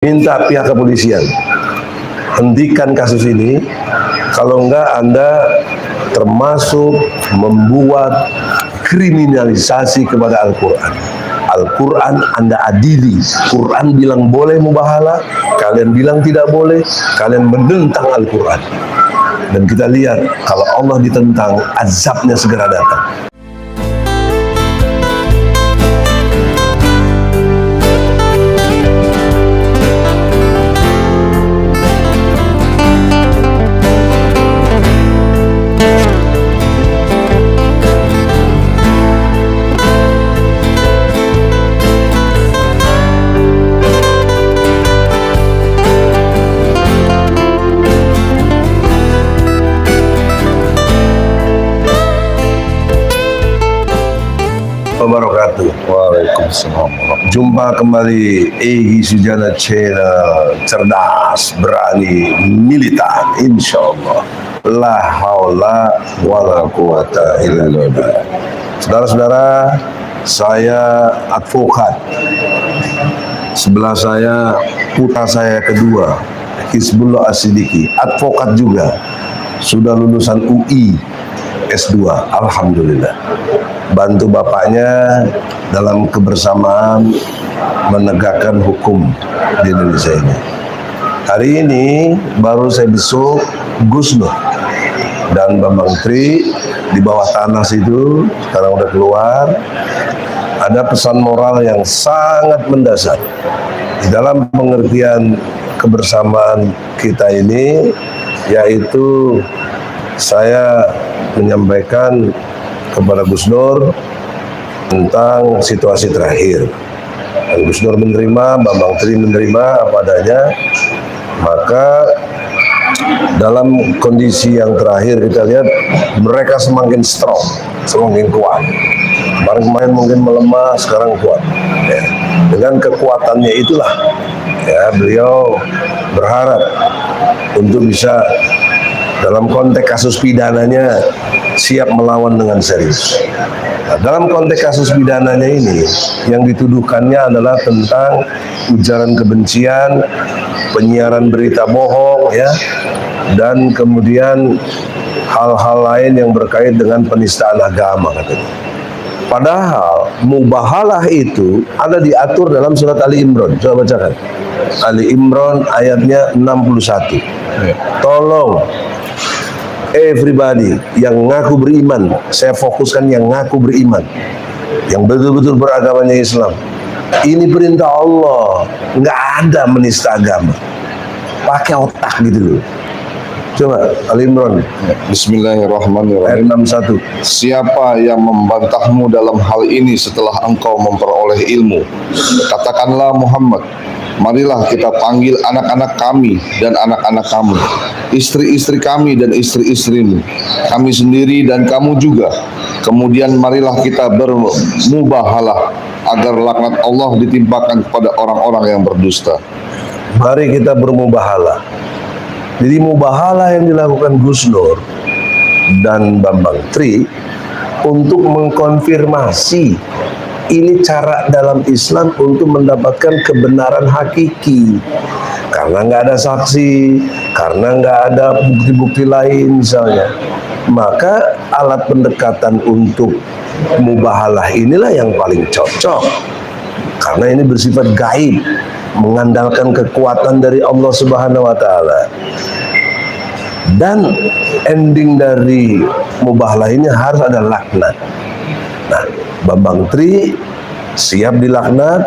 minta pihak kepolisian hentikan kasus ini, kalau enggak Anda termasuk membuat kriminalisasi kepada Al-Quran. Al-Quran Anda adili. Quran bilang boleh mubahalah, kalian bilang tidak boleh, kalian menentang Al-Quran. Dan kita lihat kalau Allah ditentang, azabnya segera datang. Wabarakatuh. Waalaikumsalam. Jumpa kembali Egy Sujana Channel, cerdas, berani, militan, insyaallah. La haula wala quwata illa billah. Saudara-saudara, saya advokat. Sebelah saya putra saya kedua, Hizbullah As-Siddiqi, advokat juga. Sudah lulusan UI S2, alhamdulillah. Bantu bapaknya dalam kebersamaan menegakkan hukum di Indonesia ini. Hari ini baru saya besok Gus Nur dan Bambang Tri di bawah tanah situ, sekarang udah keluar. Ada pesan moral yang sangat mendasar di dalam pengertian kebersamaan kita ini, yaitu saya menyampaikan kepada Gus Nur tentang situasi terakhir. Dan Gus Nur menerima, Bambang Tri menerima apa adanya. Maka dalam kondisi yang terakhir kita lihat mereka semakin strong, semakin kuat. Kemarin mungkin melemah, sekarang kuat. Ya. Dengan kekuatannya itulah, ya, beliau berharap untuk bisa dalam konteks kasus pidananya siap melawan dengan serius. Nah, dalam konteks kasus pidananya ini, yang dituduhkannya adalah tentang ujaran kebencian, penyiaran berita bohong, ya, dan kemudian hal-hal lain yang berkait dengan penistaan agama, katanya. Padahal mubahalah itu ada diatur dalam surat Ali Imran. Coba bacakan. Ali Imran ayatnya 61. Tolong everybody yang ngaku beriman, saya fokuskan yang ngaku beriman, yang betul-betul beragamanya Islam. Ini perintah Allah, nggak ada menista agama. Pakai otak gitu loh. Coba Ali Imran. Bismillahirrahmanirrahim. Ayat 61. Siapa yang membantahmu dalam hal ini setelah engkau memperoleh ilmu? Katakanlah Muhammad, marilah kita panggil anak-anak kami dan anak-anak kamu, istri-istri kami dan istri-istrimu, kami sendiri dan kamu juga. Kemudian marilah kita bermubahalah agar laknat Allah ditimpakan kepada orang-orang yang berdusta. Mari kita bermubahalah. Jadi mubahalah yang dilakukan Gus Nur dan Bambang Tri untuk mengkonfirmasi ini cara dalam Islam untuk mendapatkan kebenaran hakiki. Karena nggak ada saksi, karena nggak ada bukti-bukti lain misalnya, maka alat pendekatan untuk mubahalah inilah yang paling cocok. Karena ini bersifat gaib, mengandalkan kekuatan dari Allah Subhanahu wa Ta'ala. Dan ending dari mubahalah ini harus ada laknat. Nah, Bambang Tri siap dilaknat,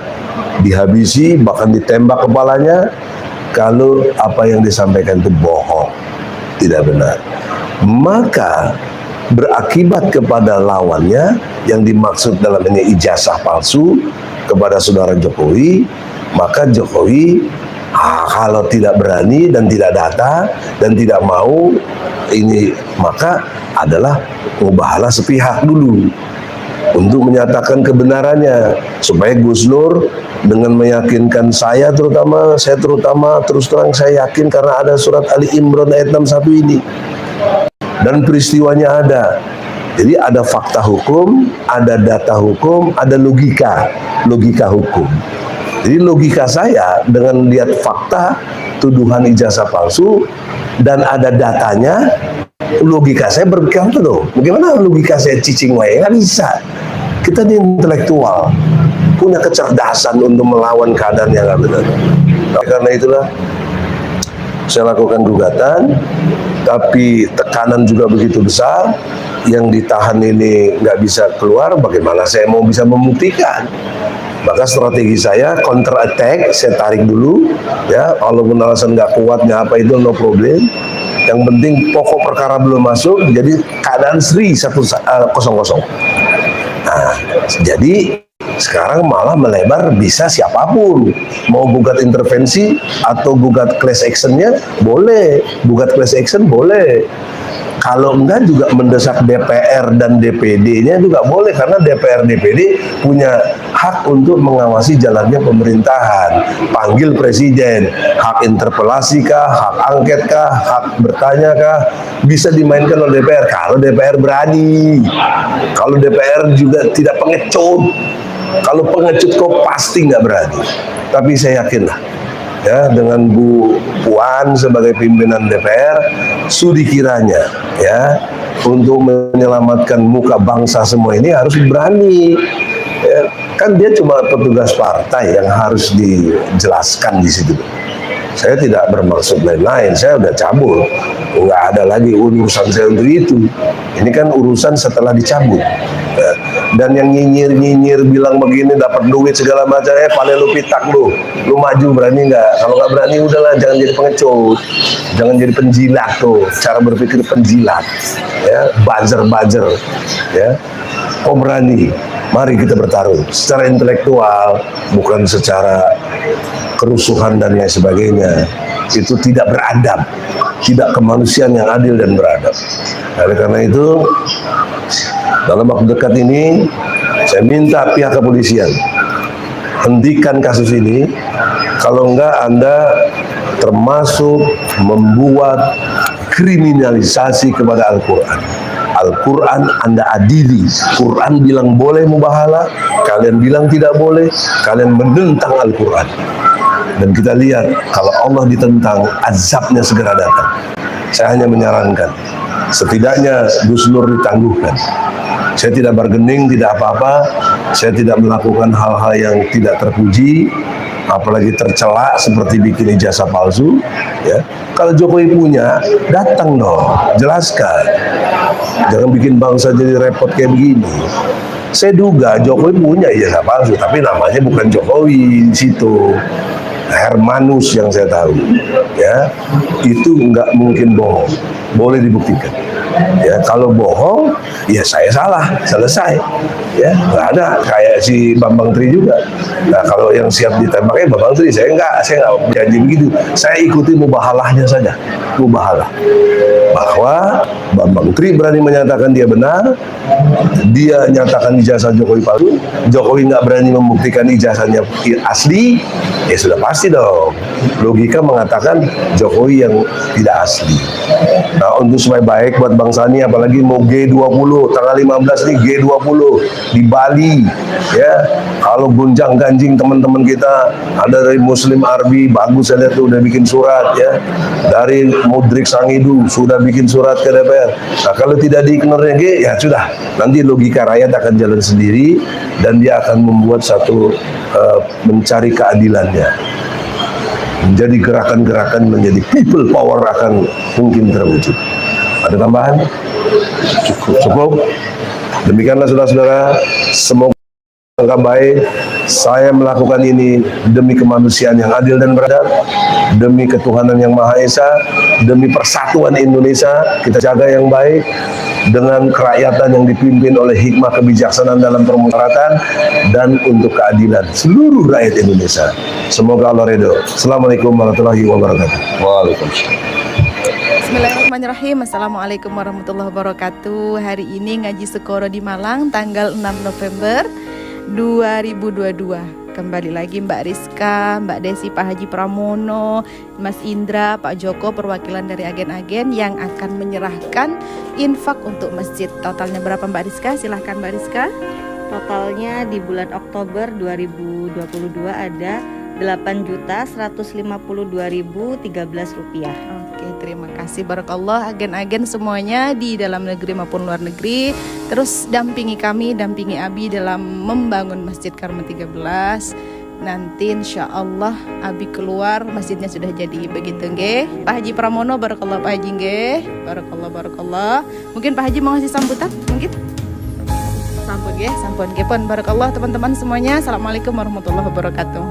dihabisi, bahkan ditembak kepalanya kalau apa yang disampaikan itu bohong, tidak benar. Maka berakibat kepada lawannya yang dimaksud dalam ini ijazah palsu kepada saudara Jokowi. Maka Jokowi kalau tidak berani dan tidak datang dan tidak mau ini, maka adalah mubahalah sepihak dulu untuk menyatakan kebenarannya, supaya Gus Nur dengan meyakinkan saya terutama terus terang saya yakin karena ada surat Ali Imran ayat 61 ini dan peristiwanya ada. Jadi ada fakta hukum, ada data hukum, ada logika hukum. Jadi logika saya dengan lihat fakta tuduhan ijazah palsu dan ada datanya, logika saya berpikir tuh, bagaimana logika saya cicing wae? Nggak bisa. Kita ini intelektual, punya kecerdasan untuk melawan keadaan yang nggak benar. Nah, karena itulah saya lakukan gugatan, tapi tekanan juga begitu besar, yang ditahan ini nggak bisa keluar, bagaimana saya mau bisa membuktikan? Maka strategi saya counter attack, saya tarik dulu, ya, walaupun alasan nggak kuatnya apa itu no problem. Yang penting pokok perkara belum masuk, jadi keadaan Sri 1-0. Nah, jadi sekarang malah melebar, bisa siapapun mau gugat intervensi atau gugat class actionnya boleh, gugat class action boleh. Kalau enggak juga mendesak DPR dan DPD-nya juga boleh, karena DPR DPD punya hak untuk mengawasi jalannya pemerintahan. Panggil presiden, hak interpelasi kah, hak angket kah, hak bertanya kah, bisa dimainkan oleh DPR kalau DPR berani. Kalau DPR juga tidak pengecut. Kalau pengecut kok pasti nggak berani. Tapi saya yakin lah, ya, dengan Bu Puan sebagai pimpinan DPR, sudi kiranya ya untuk menyelamatkan muka bangsa semua ini harus berani. Ya, kan dia cuma petugas partai yang harus dijelaskan di situ. Saya tidak bermaksud lain-lain, saya udah cabut, nggak ada lagi urusan saya untuk itu. Ini kan urusan setelah dicabut. Ya. Dan yang nyinyir-nyinyir bilang begini dapat duit segala macam, paling lu pitak lu maju berani nggak? Kalau nggak berani udahlah, jangan jadi pengecut, jangan jadi penjilat tuh, cara berpikir penjilat, ya, buzzer, ya. Oh berani, mari kita bertarung secara intelektual, bukan secara kerusuhan dan lain sebagainya. Itu tidak beradab, tidak kemanusiaan yang adil dan beradab. Oleh karena itu, dalam waktu dekat ini saya minta pihak kepolisian hentikan kasus ini. Kalau enggak, Anda termasuk membuat kriminalisasi kepada Al-Quran. Al-Quran Anda adili. Quran bilang boleh mubahalah, kalian bilang tidak boleh, kalian menentang Al-Quran. Dan kita lihat kalau Allah ditentang, azabnya segera datang. Saya hanya menyarankan, setidaknya Gus Nur ditangguhkan. Saya tidak bergening, tidak apa-apa. Saya tidak melakukan hal-hal yang tidak terpuji, apalagi tercela seperti bikin ijazah palsu. Ya, kalau Jokowi punya, datang dong, jelaskan. Jangan bikin bangsa jadi repot kayak begini. Saya duga Jokowi punya ijazah palsu, tapi namanya bukan Jokowi di situ. Hermanus yang saya tahu, ya, itu nggak mungkin bohong, boleh dibuktikan. Ya, kalau bohong, ya saya salah, selesai. Ya, nggak ada kayak si Bambang Tri juga. Nah, kalau yang siap ditembaknya Bambang Tri, saya nggak janji begitu. Saya ikuti mubahalahnya saja, mubahalah. Bahwa Bambang Tri berani menyatakan dia benar, dia nyatakan ijazah Jokowi palsu, Jokowi nggak berani membuktikan ijazahnya asli, ya sudah pasti dong. Logika mengatakan Jokowi yang tidak asli. Nah, untuk supaya baik buat bangsa ini, apalagi mau G20, tanggal 15 nih G20 di Bali, ya. Kalau gonjang ganjing teman-teman kita, ada dari Muslim Arbi, bagus saya lihat tuh udah bikin surat, ya. Dari Mudrik Sangidu sudah bikin surat ke DPR. Nah, kalau tidak diignornya ya sudah, nanti logika rakyat akan jalan sendiri dan dia akan membuat satu mencari keadilannya. Menjadi gerakan-gerakan, menjadi people power akan mungkin terwujud. Ada tambahan? Cukup. Demikianlah saudara-saudara, semoga langkah baik. Saya melakukan ini demi kemanusiaan yang adil dan beradab, demi ketuhanan yang Maha Esa, demi persatuan Indonesia. Kita jaga yang baik dengan kerakyatan yang dipimpin oleh hikmah kebijaksanaan dalam permusyawaratan dan untuk keadilan seluruh rakyat Indonesia. Semoga Allah ridho. Assalamualaikum warahmatullahi wabarakatuh. Waalaikumsalam. Bismillahirrahmanirrahim. Assalamualaikum warahmatullahi wabarakatuh. Hari ini ngaji Sekoro di Malang tanggal 6 November 2022. Kembali lagi Mbak Rizka, Mbak Desi, Pak Haji Pramono, Mas Indra, Pak Joko, perwakilan dari agen-agen yang akan menyerahkan infak untuk masjid. Totalnya berapa Mbak Rizka? Silahkan Mbak Rizka. Totalnya di bulan Oktober 2022 ada Rp8.152.013. Oke, terima kasih barakallah agen-agen semuanya di dalam negeri maupun luar negeri. Terus dampingi kami, dampingi Abi dalam membangun Masjid Karma 13. Nanti insya Allah Abi keluar masjidnya sudah jadi, begitu nggih. Pak Haji Pramono, barakallah Pak Haji nggih. Barakallah. Mungkin Pak Haji mau ngasih sambutan mungkin? Sampun nggih pun barakallah teman-teman semuanya. Assalamualaikum warahmatullahi wabarakatuh.